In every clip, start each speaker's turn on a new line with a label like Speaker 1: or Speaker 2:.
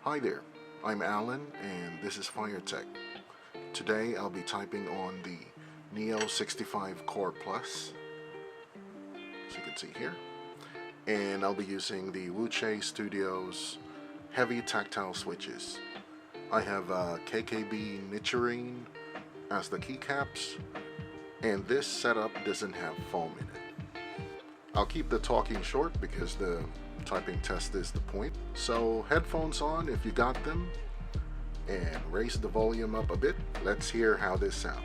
Speaker 1: Hi there, I'm Alan and this is FireTech. Today I'll be typing on the NEO65 Core Plus, as you can see here, and I'll be using the WS Studios Heavy Tactile switches. I have KKB Nichirin as the keycaps, and this setup doesn't have foam in it. I'll keep the talking short because the typing test is the point. So headphones on if you got them, and raise the volume up a bit. Let's hear how this sounds.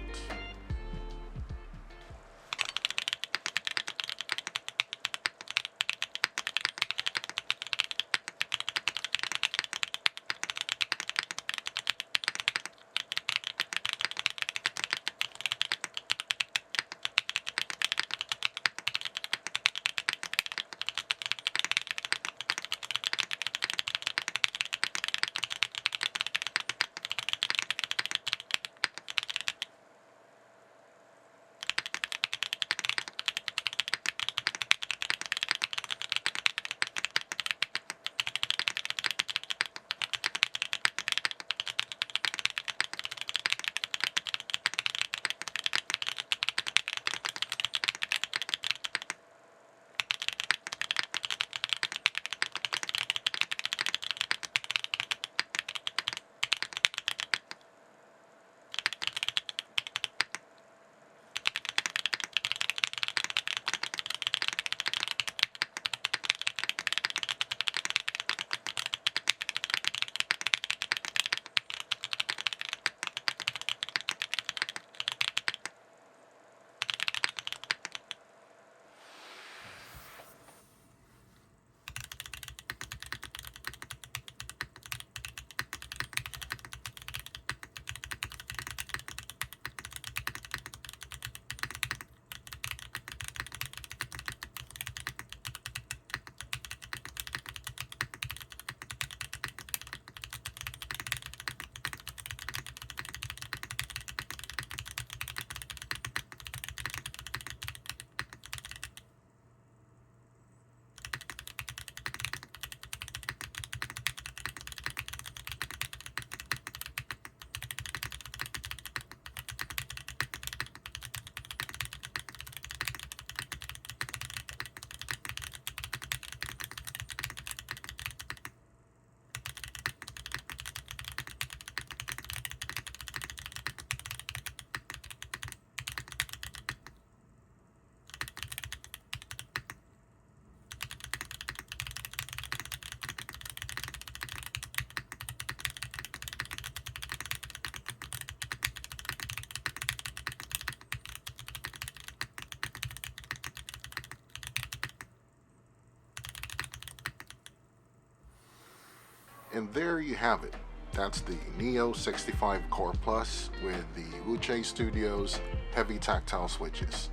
Speaker 1: And there you have it. That's the NEO65 Core Plus with the WS Studios Heavy Tactile switches.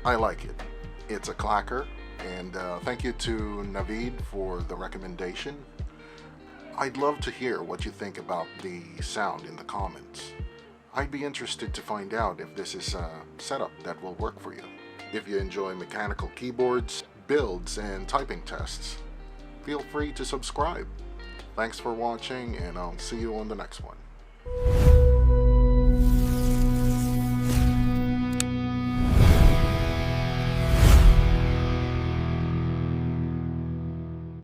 Speaker 1: I like it. It's a clacker, and thank you to Navid for the recommendation. I'd love to hear what you think about the sound in the comments. I'd be interested to find out if this is a setup that will work for you. If you enjoy mechanical keyboards, builds, and typing tests, feel free to subscribe. Thanks for watching, and I'll see you on the next one.